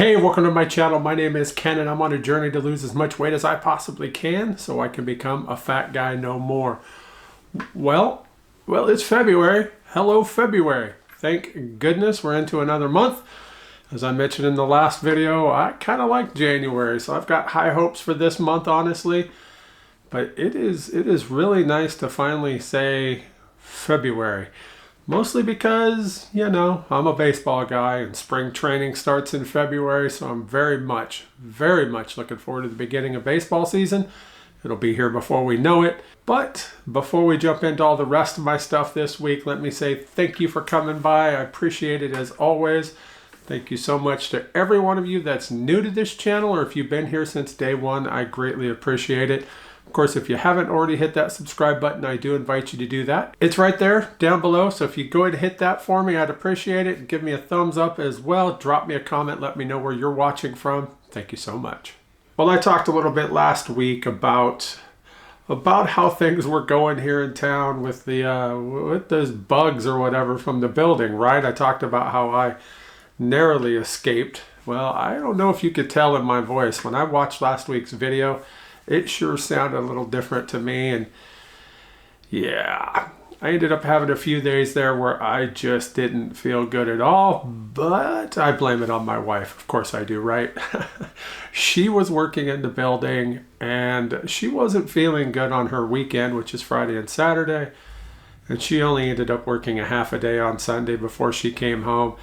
Hey, welcome to my channel. My name is Ken and I'm on a journey to lose as much weight as I possibly can so I can become a fat guy no more. Well, it's February. Hello, February. Thank goodness we're into another month. As I mentioned in the last video, I kind of like January, so I've got high hopes for this month, honestly. But it is really nice to finally say February. Mostly because, you know, I'm a baseball guy and spring training starts in February, so I'm very much looking forward to the beginning of baseball season. It'll be here before we know it. But before we jump into all the rest of my stuff this week, let me say thank you for coming by. I appreciate it as always. Thank you so much to every one of you that's new to this channel, or if you've been here since day one, I greatly appreciate it. Of course, if you haven't already hit that subscribe button, I do invite you to do that. It's right there down below, so if you go ahead and hit that for me, I'd appreciate it. Give me a thumbs up as well. Drop me a comment. Let me know where you're watching from. Thank you so much. Well, I talked a little bit last week about how things were going here in town with with those bugs or whatever from the building, right? I talked about how I narrowly escaped. Well, I don't know if you could tell in my voice. When I watched last week's video, it sure sounded a little different to me, and yeah, I ended up having a few days there where I just didn't feel good at all, but I blame it on my wife. Of course I do, right? She was working in the building, and she wasn't feeling good on her weekend, which is Friday and Saturday, and she only ended up working a half a day on Sunday before she came home,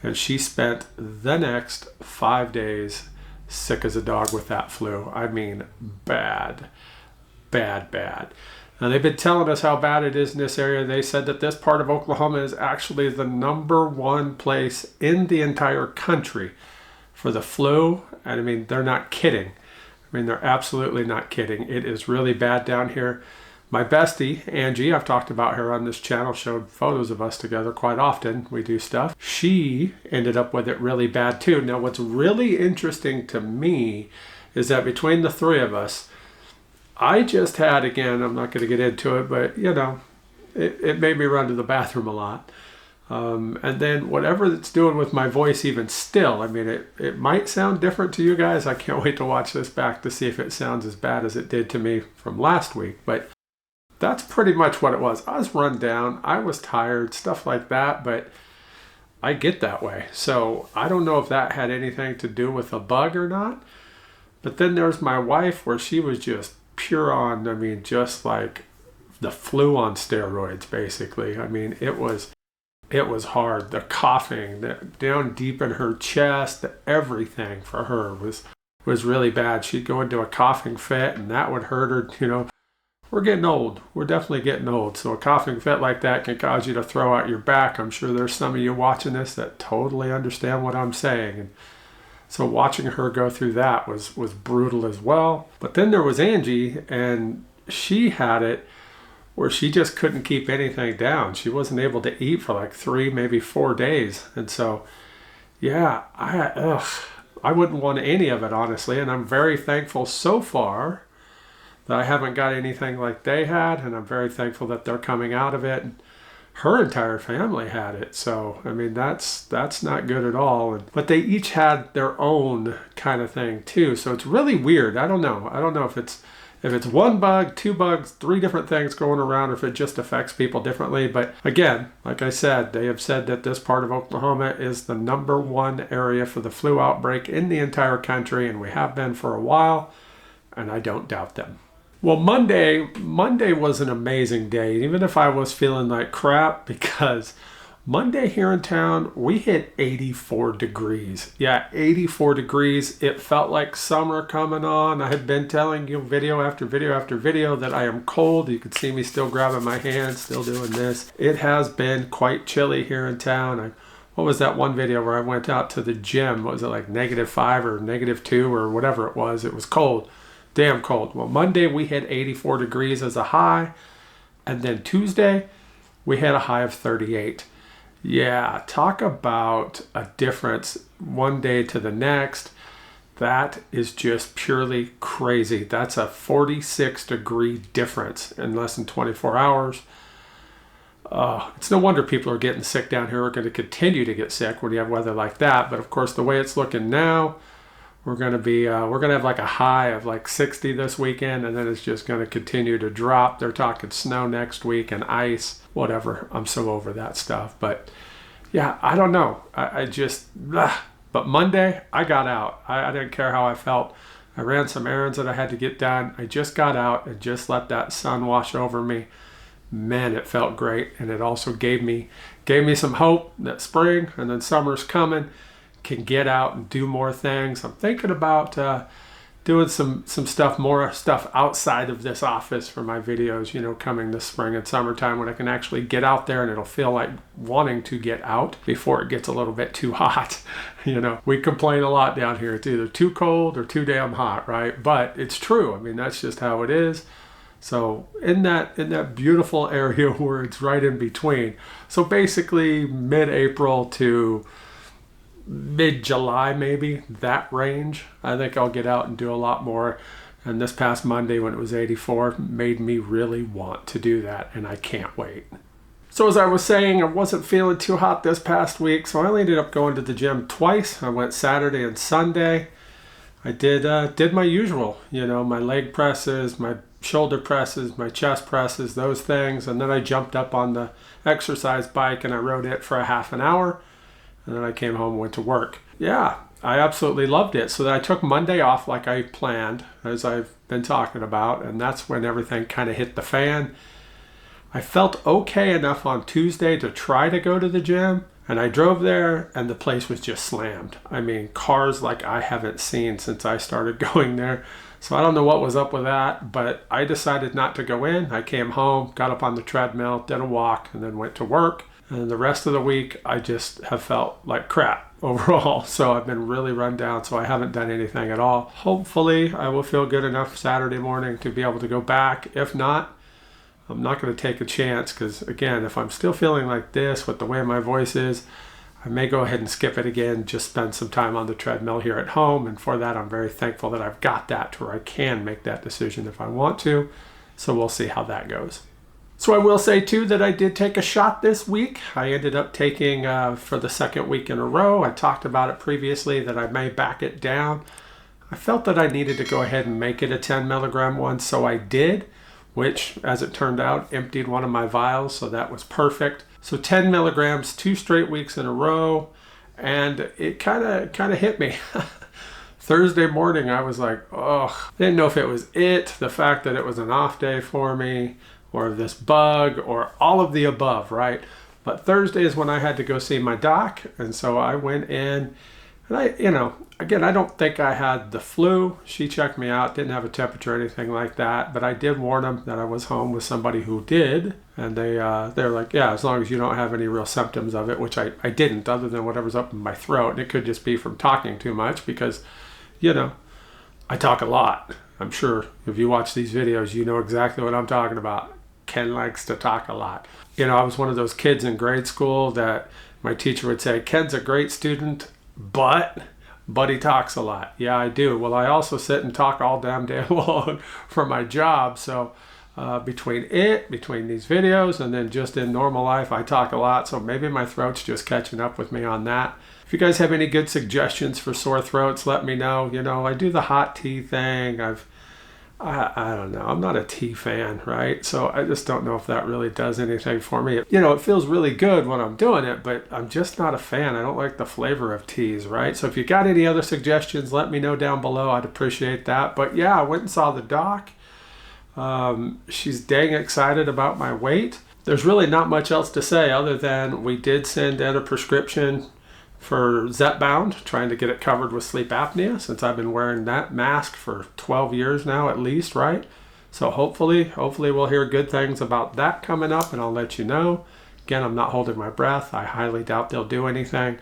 and she spent the next 5 days sick as a dog with that flu. I mean, bad. Now, they've been telling us how bad it is in this area. They said that this part of Oklahoma is actually the #1 place in the entire country for the flu. And I mean, they're not kidding. I mean, they're absolutely not kidding. It is really bad down here. My bestie, Angie, I've talked about her on this channel, showed photos of us together quite often. We do stuff. She ended up with it really bad too. Now, what's really interesting to me is that between the three of us, I just had, again, I'm not going to get into it, but you know, it made me run to the bathroom a lot. And then whatever it's doing with my voice even still, I mean, it might sound different to you guys. I can't wait to watch this back to see if it sounds as bad as it did to me from last week. But that's pretty much what it was. I was run down, I was tired, stuff like that, but I get that way. So I don't know if that had anything to do with a bug or not. But then there's my wife, where she was just pure on, I mean, just like the flu on steroids, basically. I mean, it was hard. The coughing, down deep in her chest, everything for her was really bad. She'd go into a coughing fit and that would hurt her, you know. We're getting old. We're definitely getting old. So a coughing fit like that can cause you to throw out your back. I'm sure there's some of you watching this that totally understand what I'm saying. And so watching her go through that was brutal as well. But then there was Angie, and she had it where she just couldn't keep anything down. She wasn't able to eat for like 3, maybe 4 days. And so, yeah, I wouldn't want any of it, honestly. And I'm very thankful so far that I haven't got anything like they had, and I'm very thankful that they're coming out of it. Her entire family had it, so I mean, that's not good at all. But they each had their own kind of thing too, so it's really weird. I don't know if it's 1 bug, 2 bugs, 3 different things going around, or if it just affects people differently. But again, like I said, they have said that this part of Oklahoma is the #1 area for the flu outbreak in the entire country, and we have been for a while, and I don't doubt them. Well, Monday was an amazing day, even if I was feeling like crap, because Monday here in town, we hit 84 degrees. Yeah, 84 degrees. It felt like summer coming on. I had been telling you video after video after video that I am cold. You could see me still grabbing my hands, still doing this. It has been quite chilly here in town. What was that one video where I went out to the gym? What was it, like -5 or -2 or whatever it was? It was cold. Damn cold. Well, Monday we hit 84 degrees as a high, and then Tuesday we had a high of 38. Yeah, talk about a difference one day to the next. That is just purely crazy. That's a 46 degree difference in less than 24 hours. It's no wonder people are getting sick down here. We're going to continue to get sick when you have weather like that. But of course, the way it's looking now, we're going to have like a high of like 60 this weekend, and then it's just going to continue to drop. They're talking snow next week and ice, whatever. I'm so over that stuff. But yeah, I don't know. But Monday, I got out. I didn't care how I felt. I ran some errands that I had to get done. I just got out and just let that sun wash over me. Man, it felt great. And it also gave me some hope that spring and then summer's coming, can get out and do more things. I'm thinking about doing some stuff, more stuff outside of this office for my videos, coming this spring and summertime when I can actually get out there and it'll feel like wanting to get out before it ggets a little bit too hot. We complain a lot down here. It's either too cold or too damn hot, right? But it's true. I mean, that's just how it is. So in that beautiful area where it's right in between. So basically mid-April to mid-July, maybe, that range, I think I'll get out and do a lot more. And this past Monday when it was 84 made me really want to do that, and I can't wait. So as I was saying, I wasn't feeling too hot this past week, so I only ended up going to the gym twice. I went Saturday and Sunday. I did my usual, my leg presses, my shoulder presses, my chest presses, those things, and then I jumped up on the exercise bike and I rode it for a half an hour. And then I came home and went to work. Yeah, I absolutely loved it. So then I took Monday off like I planned, as I've been talking about, and that's when everything kind of hit the fan. I felt okay enough on Tuesday to try to go to the gym, and I drove there and the place was just slammed. I mean, cars like I haven't seen since I started going there. So I don't know what was up with that, but I decided not to go in. I came home, got up on the treadmill, did a walk, and then went to work. And the rest of the week, I just have felt like crap overall. So I've been really run down, so I haven't done anything at all. Hopefully, I will feel good enough Saturday morning to be able to go back. If not, I'm not going to take a chance because, again, if I'm still feeling like this with the way my voice is, I may go ahead and skip it again, just spend some time on the treadmill here at home. And for that, I'm very thankful that I've got that to where I can make that decision if I want to. So we'll see how that goes. So I will say, too, that I did take a shot this week. I ended up taking for the second week in a row. I talked about it previously that I may back it down. I felt that I needed to go ahead and make it a 10 milligram one, so I did, which, as it turned out, emptied one of my vials, so that was perfect. So 10 milligrams, 2 straight weeks in a row, and it kind of hit me. Thursday morning, I was like, oh, I didn't know if it was the fact that it was an off day for me, or this bug, or all of the above, right? But Thursday is when I had to go see my doc, and so I went in, and again, I don't think I had the flu. She checked me out, didn't have a temperature or anything like that, but I did warn them that I was home with somebody who did, and they're like, yeah, as long as you don't have any real symptoms of it, which I didn't, other than whatever's up in my throat, and it could just be from talking too much, because, I talk a lot. I'm sure if you watch these videos, you know exactly what I'm talking about. Ken likes to talk a lot. I was one of those kids in grade school that my teacher would say, Ken's a great student, but he talks a lot. Yeah, I do. Well, I also sit and talk all damn day long for my job. So between these videos and then just in normal life, I talk a lot. So maybe my throat's just catching up with me on that. If you guys have any good suggestions for sore throats, let me know. I do the hot tea thing. I don't know. I'm not a tea fan, right? So I just don't know if that really does anything for me. It feels really good when I'm doing it, but I'm just not a fan. I don't like the flavor of teas, right? So if you got any other suggestions, let me know down below. I'd appreciate that. But yeah, I went and saw the doc. She's dang excited about my weight. There's really not much else to say other than we did send in a prescription for Zepbound, trying to get it covered with sleep apnea, since I've been wearing that mask for 12 years now at least, right? So hopefully we'll hear good things about that coming up, and I'll let you know. Again, I'm not holding my breath. I highly doubt they'll do anything,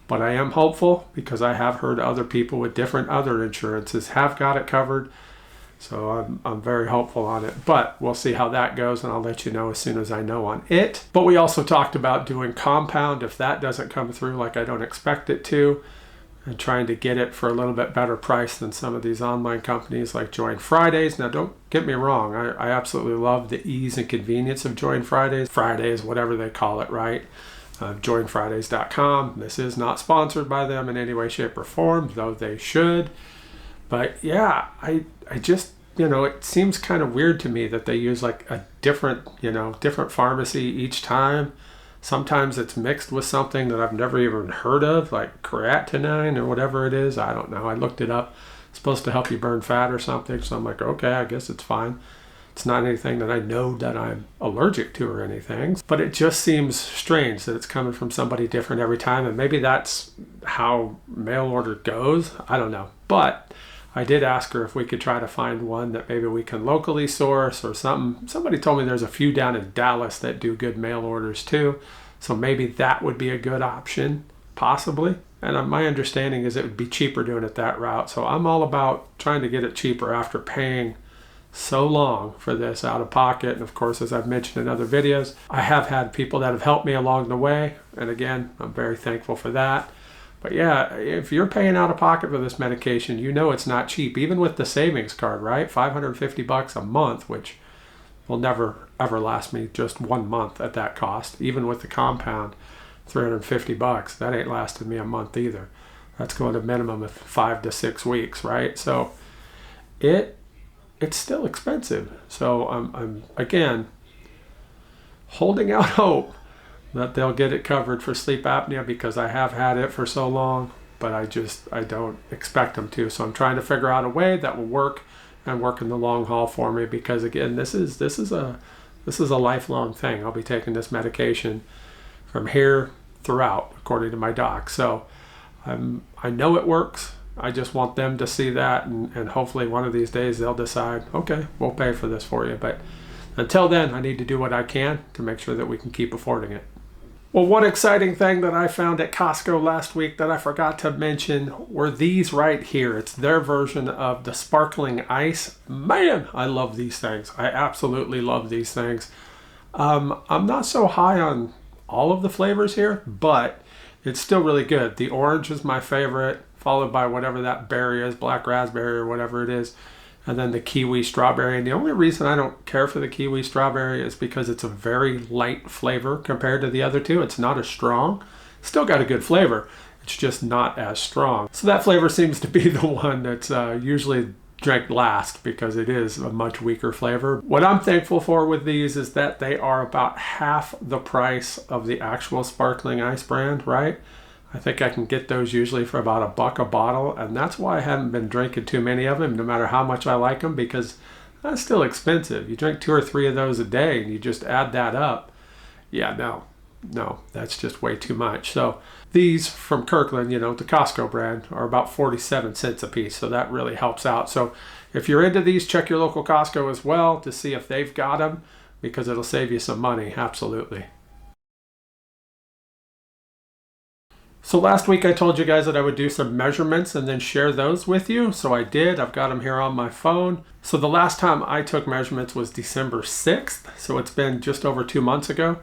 but I am hopeful because I have heard other people with different other insurances have got it covered. So I'm very hopeful on it, but we'll see how that goes, and I'll let you know as soon as I know on it. But we also talked about doing compound if that doesn't come through like I don't expect it to. and trying to get it for a little bit better price than some of these online companies like Join Fridays. Now, don't get me wrong. I absolutely love the ease and convenience of Join Fridays. Fridays, whatever they call it, right? JoinFridays.com. This is not sponsored by them in any way, shape, or form, though they should. But yeah, I just, it seems kind of weird to me that they use like a different pharmacy each time. Sometimes it's mixed with something that I've never even heard of, like creatinine or whatever it is. I don't know. I looked it up. It's supposed to help you burn fat or something. So I'm like, okay, I guess it's fine. It's not anything that I know that I'm allergic to or anything. But it just seems strange that it's coming from somebody different every time. And maybe that's how mail order goes. I don't know. But I did ask her if we could try to find one that maybe we can locally source or something. Somebody told me there's a few down in Dallas that do good mail orders too. So maybe that would be a good option, possibly. And my understanding is it would be cheaper doing it that route. So I'm all about trying to get it cheaper after paying so long for this out of pocket. And of course, as I've mentioned in other videos, I have had people that have helped me along the way. And again, I'm very thankful for that. But yeah, if you're paying out of pocket for this medication, it's not cheap, even with the savings card, right? $550 a month, which will never ever last me just 1 month at that cost. Even with the compound, $350, that ain't lasted me a month either. That's going to minimum of 5 to 6 weeks, right? So it's still expensive. So I'm again holding out hope that they'll get it covered for sleep apnea, because I have had it for so long, but I don't expect them to. So I'm trying to figure out a way that will work and work in the long haul for me, because again, this is a lifelong thing. I'll be taking this medication from here throughout, according to my doc. So I know it works. I just want them to see that, and hopefully one of these days they'll decide, okay, we'll pay for this for you. But until then, I need to do what I can to make sure that we can keep affording it. Well, one exciting thing that I found at Costco last week that I forgot to mention were these right here. It's their version of the sparkling ice. Man, I love these things. I absolutely love these things. I'm not so high on all of the flavors here, but it's still really good. The orange is my favorite, followed by whatever that berry is, black raspberry or whatever it is, and then the kiwi strawberry. And the only reason I don't care for the kiwi strawberry is because it's a very light flavor compared to the other two. It's not as strong. Still got a good flavor. It's just not as strong. So that flavor seems to be the one that's usually drank last, because it is a much weaker flavor. What I'm thankful for with these is that they are about half the price of the actual sparkling ice brand, right? I think I can get those usually for about $1 a bottle, and that's why I haven't been drinking too many of them, no matter how much I like them, because that's still expensive. You drink 2 or 3 of those a day and you just add that up. Yeah, no, that's just way too much. So these from Kirkland, the Costco brand, are about 47 cents a piece, so that really helps out. So if you're into these, check your local Costco as well to see if they've got them, because it'll save you some money, absolutely. So last week I told you guys that I would do some measurements and then share those with you. So I did. I've got them here on my phone. So the last time I took measurements was December 6th. So it's been just over 2 months ago.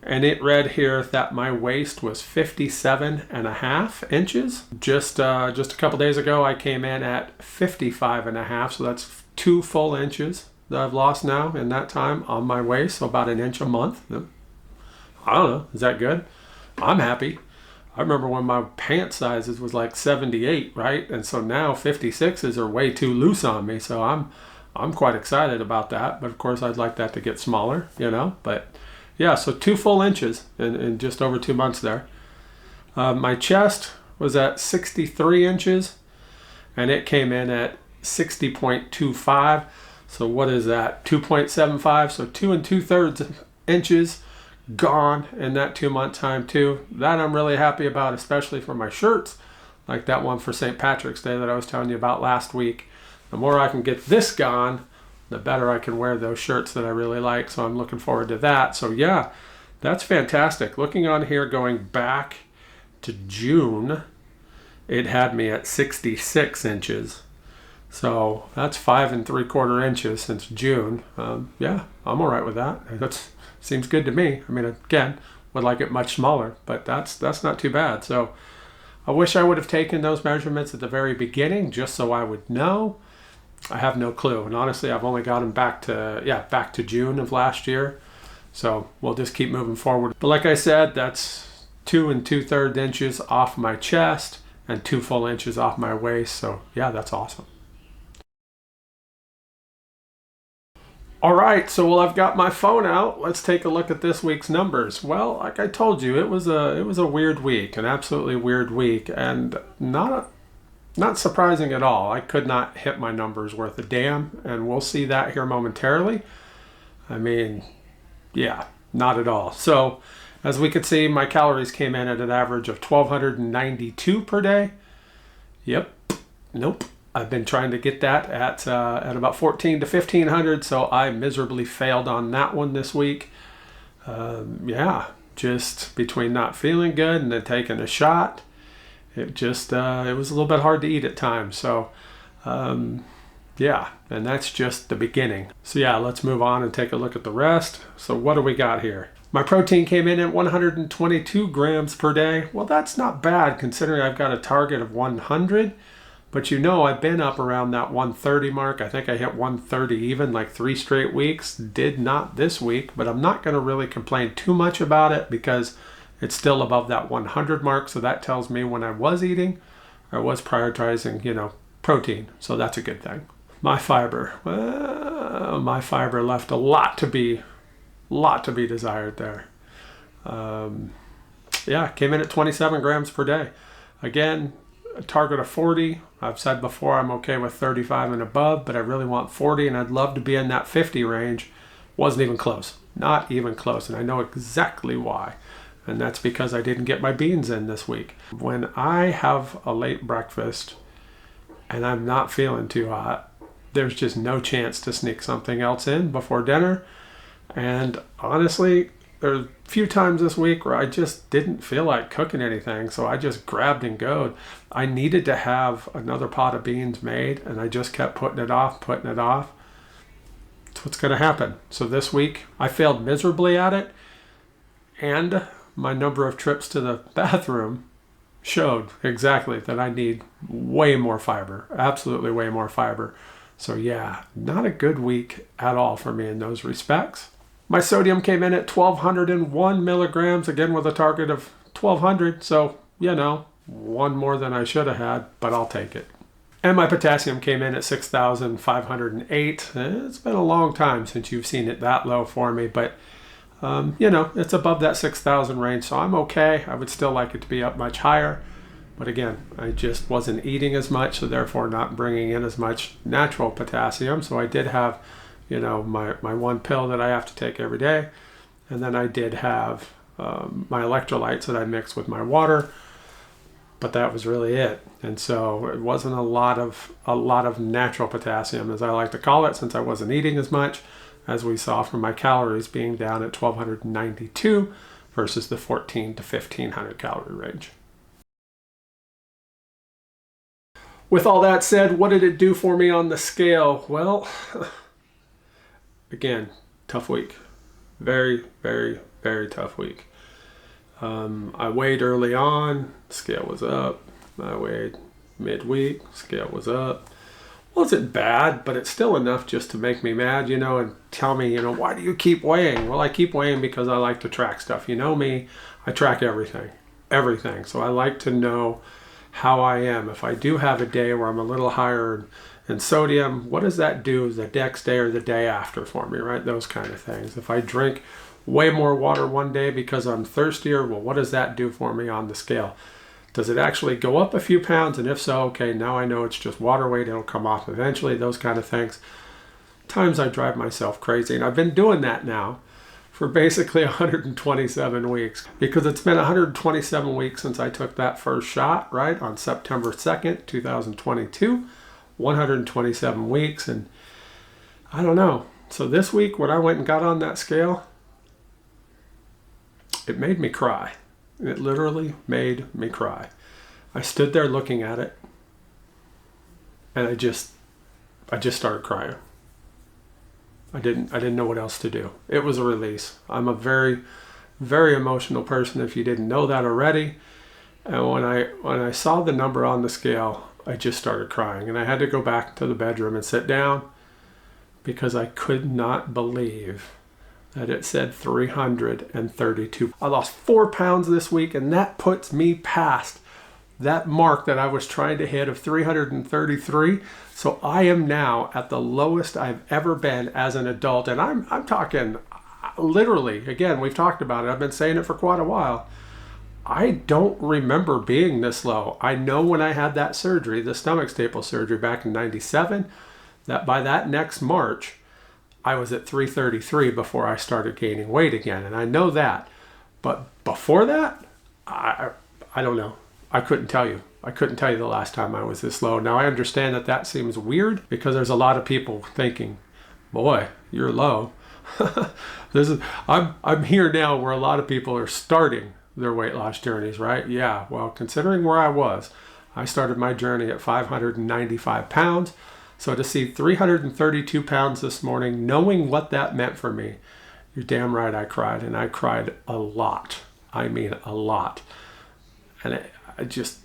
And it read here that my waist was 57.5 inches. Just a couple days ago, I came in at 55.5. So that's 2 full inches that I've lost now in that time on my waist. So about 1 inch a month. I don't know. Is that good? I'm happy. I remember when my pant sizes was like 78, right? And so now 56s are way too loose on me. So I'm quite excited about that. But of course, I'd like that to get smaller, But yeah, so 2 full inches in just over 2 months there. My chest was at 63 inches, and it came in at 60.25. So what is that? 2.75. So 2 2/3 inches gone in that 2 month time too. That I'm really happy about, especially for my shirts, like that one for St. Patrick's Day that I was telling you about last week. The more I can get this gone, the better I can wear those shirts that I really like. So I'm looking forward to that. So yeah, that's fantastic. Looking on here, going back to June, it had me at 66 inches. So that's 5 3/4 inches since June. Yeah, I'm all right with that. That's seems good to me. I mean, again, would like it much smaller, but that's not too bad. So I wish I would have taken those measurements at the very beginning just so I would know. I have no clue. And honestly, I've only got them back to June of last year. So we'll just keep moving forward. But like I said, that's 2 2/3 inches off my chest and 2 full inches off my waist. So yeah, that's awesome. All right, so while I've got my phone out, let's take a look at this week's numbers. Well, like I told you, it was a weird week, an absolutely weird week, and not surprising at all. I could not hit my numbers worth a damn, and we'll see that here momentarily. I mean, yeah, not at all. So, as we could see, my calories came in at an average of 1,292 per day. Yep, nope. I've been trying to get that at about 14 to 1,500, so I miserably failed on that one this week. Yeah, just between not feeling good and then taking a shot, it was a little bit hard to eat at times. So, yeah, and that's just the beginning. So yeah, let's move on and take a look at the rest. So what do we got here? My protein came in at 122 grams per day. Well, that's not bad considering I've got a target of 100. But you know, I've been up around that 130 mark. I think I hit 130 even like 3 straight weeks. Did not this week, but I'm not going to really complain too much about it because it's still above that 100 mark. So that tells me when I was eating, I was prioritizing, protein. So that's a good thing. My fiber, well, my fiber left a lot to be desired there. Yeah, came in at 27 grams per day. Again, a target of 40. I've said before I'm okay with 35 and above, but I really want 40 and I'd love to be in that 50 range. Wasn't even close. Not even close. And I know exactly why. And that's because I didn't get my beans in this week. When I have a late breakfast and I'm not feeling too hot, there's just no chance to sneak something else in before dinner. And honestly, there's a few times this week where I just didn't feel like cooking anything, so I just grabbed and goed. I needed to have another pot of beans made, and I just kept putting it off. That's what's going to happen. So this week, I failed miserably at it, and my number of trips to the bathroom showed exactly that I need way more fiber, absolutely way more fiber. So yeah, not a good week at all for me in those respects. My sodium came in at 1,201 milligrams, again with a target of 1,200. So, one more than I should have had, but I'll take it. And my potassium came in at 6,508. It's been a long time since you've seen it that low for me, but, it's above that 6,000 range, so I'm okay. I would still like it to be up much higher. But again, I just wasn't eating as much, so therefore not bringing in as much natural potassium. So I did have my one pill that I have to take every day. And then I did have my electrolytes that I mixed with my water, but that was really it. And so it wasn't a lot of natural potassium, as I like to call it, since I wasn't eating as much, as we saw from my calories being down at 1,292 versus the 1,400 to 1,500 calorie range. With all that said, what did it do for me on the scale? Well, again, tough week. Very, very, very tough week. I weighed early on, scale was up. I weighed midweek, scale was up. Wasn't bad, but it's still enough just to make me mad, and tell me, why do you keep weighing? Well, I keep weighing because I like to track stuff. You know me, I track everything. So I like to know how I am. If I do have a day where I'm a little higher in sodium, what does that do the next day or the day after for me, right? Those kind of things. If I drink way more water one day because I'm thirstier, well, what does that do for me on the scale? Does it actually go up a few pounds? And if so, okay, now I know it's just water weight. It'll come off eventually, those kind of things. Times I drive myself crazy. And I've been doing that now for basically 127 weeks, because it's been 127 weeks since I took that first shot, right, on September 2nd, 2022, 127 weeks, and I don't know. So this week when I went and got on that scale, it made me cry. It literally made me cry. I stood there looking at it, and I just started crying. I didn't know what else to do. It was a release. I'm a very, very emotional person, if you didn't know that already. And when I saw the number on the scale, I just started crying. And I had to go back to the bedroom and sit down because I could not believe that it said 332. I lost 4 pounds this week, and that puts me past that mark that I was trying to hit of 333. So I am now at the lowest I've ever been as an adult. And I'm talking literally, again, we've talked about it. I've been saying it for quite a while. I don't remember being this low. I know when I had that surgery, the stomach staple surgery back in 97, that by that next March, I was at 333 before I started gaining weight again. And I know that. But before that, I don't know. I couldn't tell you. I couldn't tell you the last time I was this low. Now I understand that that seems weird because there's a lot of people thinking, boy, you're low. I'm here now where a lot of people are starting their weight loss journeys, right? Yeah, well, considering where I started my journey at 595 pounds. So to see 332 pounds this morning, knowing what that meant for me, you're damn right I cried. And I cried a lot. I mean, a lot. And I just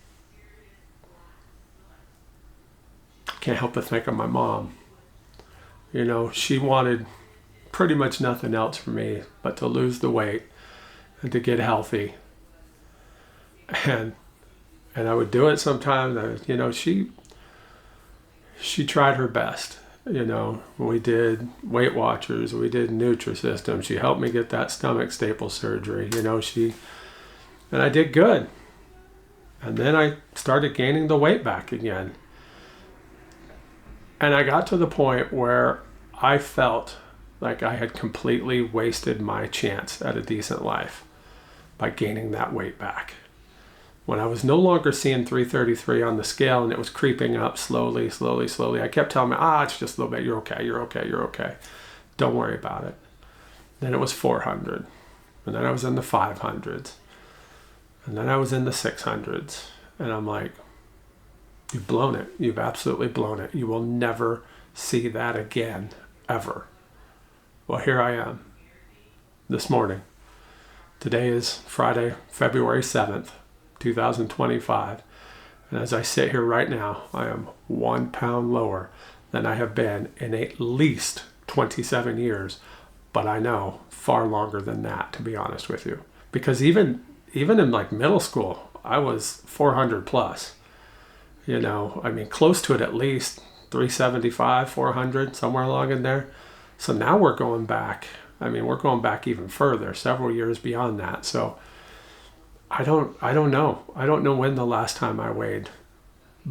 can't help but think of my mom. You know, she wanted pretty much nothing else from me but to lose the weight and to get healthy. And I would do it sometimes. You know, she tried her best. You know, we did Weight Watchers, we did NutriSystem. She helped me get that stomach staple surgery. You know, and I did good. And then I started gaining the weight back again. And I got to the point where I felt like I had completely wasted my chance at a decent life by gaining that weight back. When I was no longer seeing 333 on the scale and it was creeping up slowly, I kept telling me, it's just a little bit, you're okay. Don't worry about it. Then it was 400. And then I was in the 500s. And then I was in the 600s. And I'm like, you've blown it. You've absolutely blown it. You will never see that again, ever. Well, here I am this morning. Today is Friday, February 7th. 2025, and as I sit here right now, I am 1 pound lower than I have been in at least 27 years, but I know far longer than that, to be honest with you, because even in like middle school, I was 400 plus, you know, I mean, close to it, at least 375, 400, somewhere along in there. So now we're going back even further, several years beyond that. So I don't know. I don't know when the last time I weighed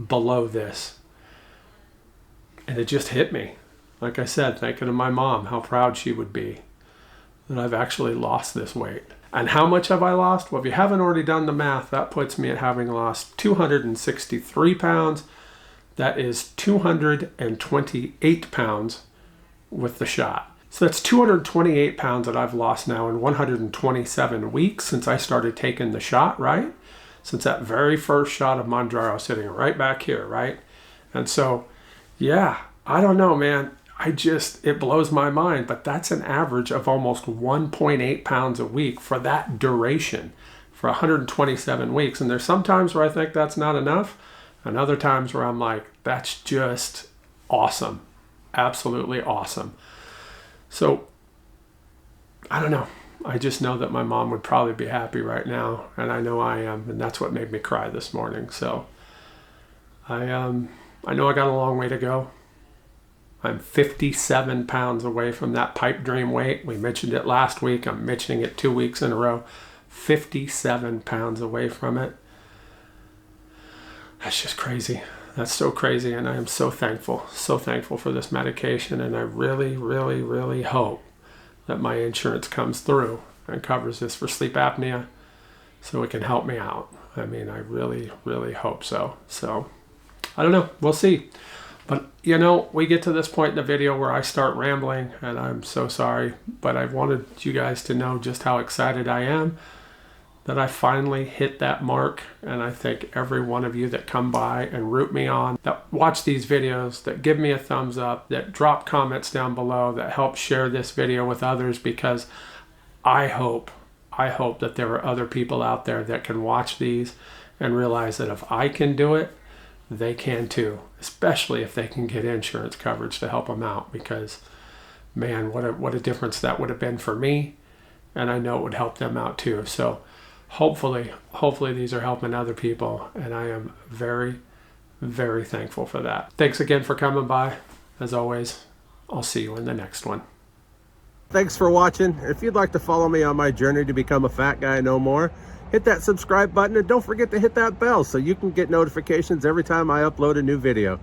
below this. And it just hit me. Like I said, thinking of my mom, how proud she would be that I've actually lost this weight. And how much have I lost? Well, if you haven't already done the math, that puts me at having lost 263 pounds. That is 228 pounds with the shot. So that's 228 pounds that I've lost now in 127 weeks since I started taking the shot, right? Since that very first shot of Mounjaro sitting right back here, right? And so, yeah, I don't know, man. It blows my mind, but that's an average of almost 1.8 pounds a week for that duration, for 127 weeks. And there's some times where I think that's not enough, and other times where I'm like, that's just awesome. Absolutely awesome. So, I don't know. I just know that my mom would probably be happy right now, and I know I am, and that's what made me cry this morning. So, I know I got a long way to go. I'm 57 pounds away from that pipe dream weight. We mentioned it last week. I'm mentioning it 2 weeks in a row. 57 pounds away from it. That's just crazy. That's so crazy, and I am so thankful for this medication, and I really, really, really hope that my insurance comes through and covers this for sleep apnea so it can help me out. I mean, I really, really hope so. So, I don't know. We'll see. But, you know, we get to this point in the video where I start rambling, and I'm so sorry, but I wanted you guys to know just how excited I am that I finally hit that mark. And I thank every one of you that come by and root me on, that watch these videos, that give me a thumbs up, that drop comments down below, that help share this video with others, because I hope that there are other people out there that can watch these and realize that if I can do it, they can too, especially if they can get insurance coverage to help them out, because man, what a difference that would have been for me, and I know it would help them out too. So hopefully these are helping other people, and I am very, very thankful for that. Thanks again for coming by. As always, I'll see you in the next one. Thanks for watching. If you'd like to follow me on my journey to become a fat guy no more, hit that subscribe button and don't forget to hit that bell so you can get notifications every time I upload a new video.